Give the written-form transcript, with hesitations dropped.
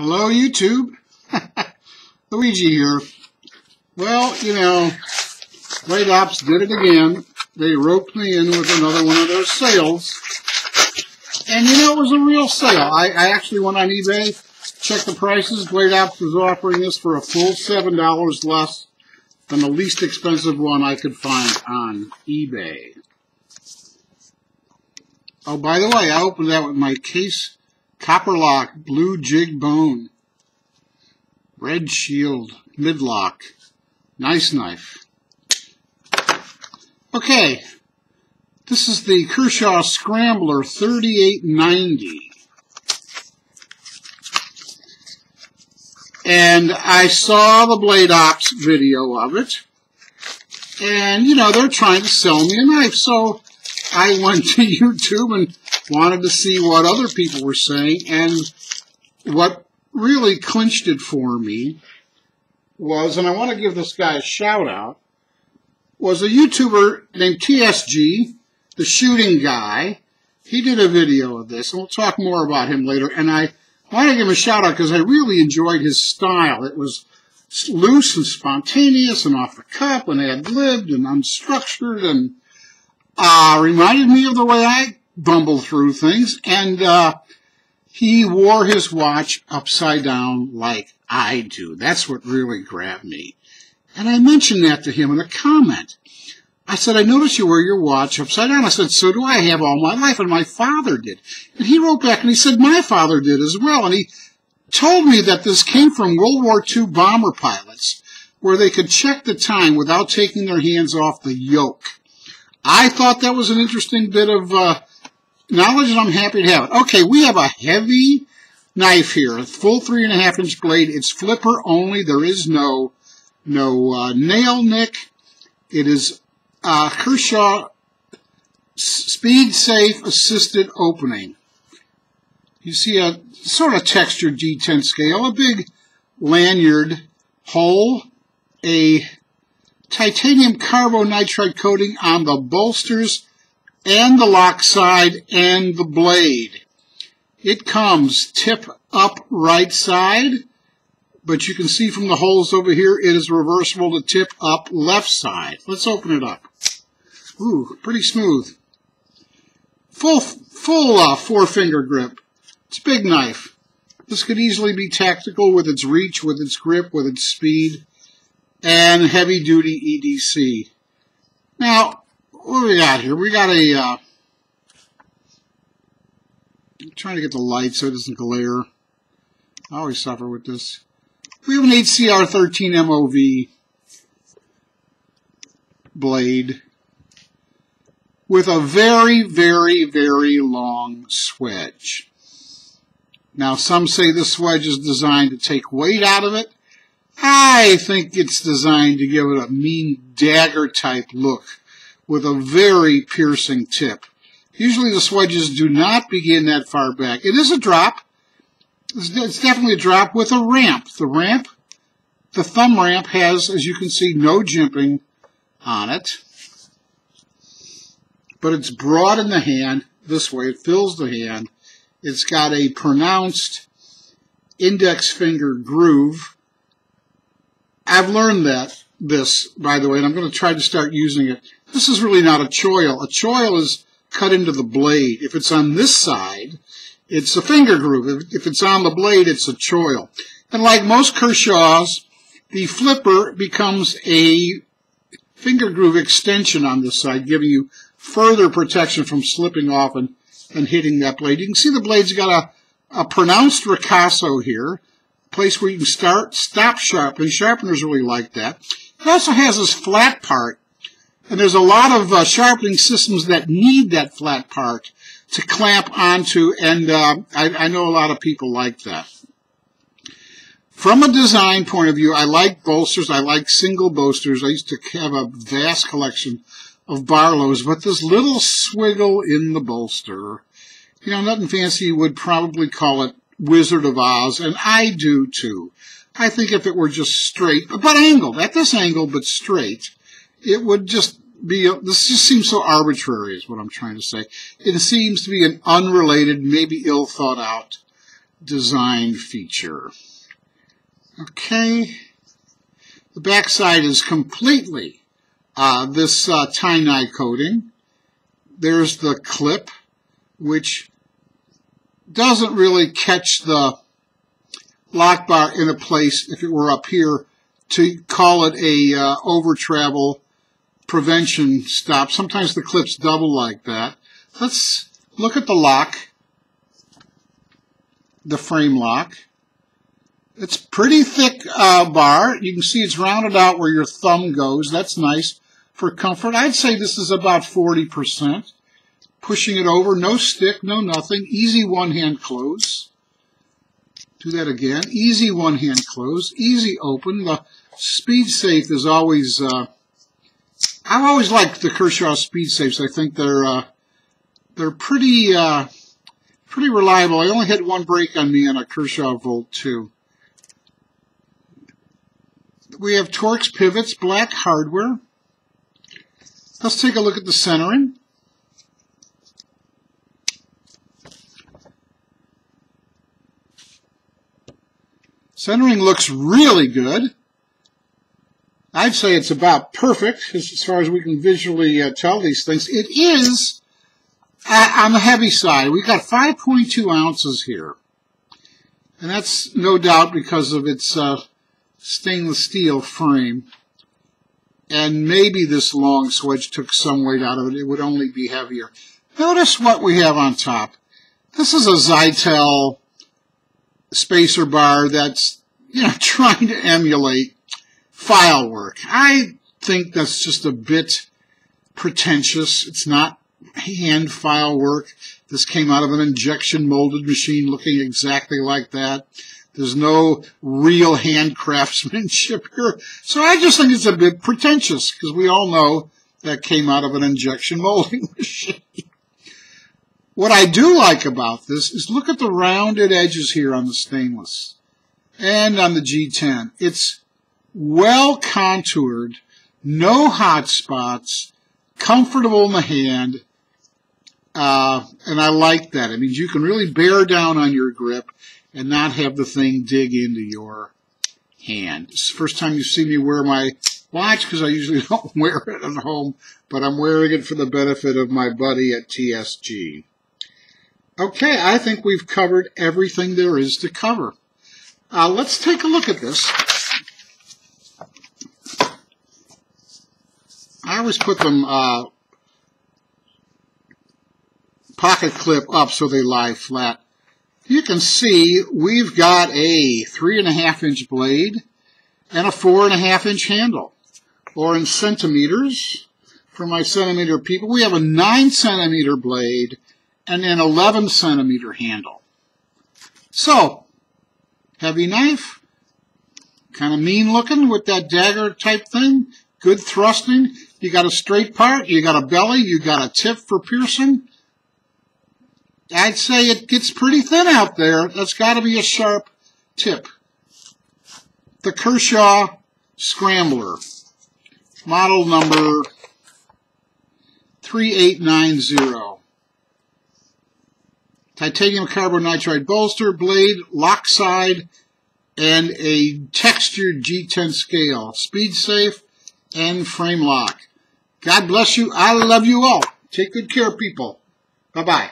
Hello, YouTube. Luigi here. Well, you know, Blade Ops did it again. They roped me in with another one of their sales. And, you know, it was a real sale. I actually went on eBay, checked the prices. Blade Ops was offering this for a full $7 less than the least expensive one I could find on eBay. Oh, by the way, I opened that with my case copper lock, blue jig bone, red shield, midlock, nice knife. Okay, this is the KERSHAW Scrambler 3890. And I saw the Blade Ops video of it. And, you know, they're trying to sell me a knife. So I went to YouTube and wanted to see what other people were saying. And what really clinched it for me was, and I want to give this guy a shout out, was a YouTuber named TSG, the shooting guy. He did a video of this, and we'll talk more about him later. And I want to give him a shout out because I really enjoyed his style. It was loose and spontaneous and off the cuff and ad-libbed and unstructured and reminded me of the way I bumble through things. And he wore his watch upside down like I do. That's what really grabbed me. And I mentioned that to him in a comment. I said, I noticed you wear your watch upside down. I said, so do I, have all my life, and my father did. And he wrote back and he said, my father did as well. And he told me that this came from World War II bomber pilots, where they could check the time without taking their hands off the yoke. I thought that was an interesting bit of knowledge, and I'm happy to have it. Okay, we have a heavy knife here, a full 3.5-inch blade. It's flipper only. There is no nail nick. It is KERSHAW Speed Safe Assisted Opening. You see a sort of textured G10 scale, a big lanyard hole, a titanium carbonitride coating on the bolsters and the lock side and the blade. It comes tip up right side, but you can see from the holes over here it is reversible to tip up left side. Let's open it up. Ooh, pretty smooth. Full 4-finger grip. It's a big knife. This could easily be tactical with its reach, with its grip, with its speed, and heavy-duty EDC. Now, what do we got here? We got a... I'm trying to get the light so it doesn't glare. I always suffer with this. We have an HCR13 MOV blade with a very, very, very long swedge. Now, some say this swedge is designed to take weight out of it. I think it's designed to give it a mean dagger-type look with a very piercing tip. Usually the swedges do not begin that far back. It is a drop. It's definitely a drop with a ramp. The thumb ramp has, as you can see, no jimping on it. But it's broad in the hand this way. It fills the hand. It's got a pronounced index finger groove. I've learned this, by the way, and I'm going to try to start using it. This is really not a choil. A choil is cut into the blade. If it's on this side, it's a finger groove. If it's on the blade, it's a choil. And like most KERSHAWs, the flipper becomes a finger groove extension on this side, giving you further protection from slipping off and hitting that blade. You can see the blade's got a pronounced ricasso here, a place where you can stop sharpening. Sharpeners really like that. It also has this flat part, and there's a lot of sharpening systems that need that flat part to clamp onto, and I know a lot of people like that. From a design point of view, I like bolsters. I like single bolsters. I used to have a vast collection of Barlows, but this little swiggle in the bolster, you know, nothing fancy. You would probably call it Wizard of Oz, and I do too. I think if it were just straight, but angled, at this angle, but straight, it would just be, this just seems so arbitrary is what I'm trying to say. It seems to be an unrelated, maybe ill thought out design feature. Okay. The backside is completely this tie-dye coating. There's the clip, which doesn't really catch the lock bar in a place if it were up here to call it a over travel prevention stop. Sometimes the clips double like that. Let's look at the lock, the frame lock. It's pretty thick bar. You can see it's rounded out where your thumb goes. That's nice for comfort. I'd say this is about 40%. Pushing it over, no stick, no nothing. Easy one-hand close. Do that again. Easy one-hand close. Easy open. The speed safe is always... I've always liked the Kershaw speed safes. I think they're pretty reliable. I only had one break on me on a Kershaw Volt 2. We have Torx pivots, black hardware. Let's take a look at the centering. Centering looks really good. I'd say it's about perfect as far as we can visually tell these things. It is on the heavy side. We've got 5.2 ounces here. And that's no doubt because of its stainless steel frame. And maybe this long swedge took some weight out of it. It would only be heavier. Notice what we have on top. This is a Zytel spacer bar that's, trying to emulate file work. I think that's just a bit pretentious. It's not hand file work. This came out of an injection molded machine looking exactly like that. There's no real hand craftsmanship here. So I just think it's a bit pretentious because we all know that came out of an injection molding machine. What I do like about this is look at the rounded edges here on the stainless and on the G10. It's well contoured, no hot spots, comfortable in the hand, and I like that. It means you can really bear down on your grip and not have the thing dig into your hand. It's the first time you see me wear my watch because I usually don't wear it at home, but I'm wearing it for the benefit of my buddy at TSG. Okay, I think we've covered everything there is to cover. Let's take a look at this. I always put them pocket clip up so they lie flat. You can see we've got a 3.5-inch blade and a 4.5-inch handle. Or in centimeters, for my centimeter people, we have a 9-centimeter blade and an 11-centimeter handle. So, heavy knife, kind of mean looking with that dagger type thing, good thrusting. You got a straight part, you got a belly, you got a tip for piercing. I'd say it gets pretty thin out there. That's got to be a sharp tip. The Kershaw Scrambler, model number 3890. Titanium carbonitride bolster, blade, lock side, and a textured G10 scale. Speed safe and frame lock. God bless you. I love you all. Take good care, people. Bye-bye.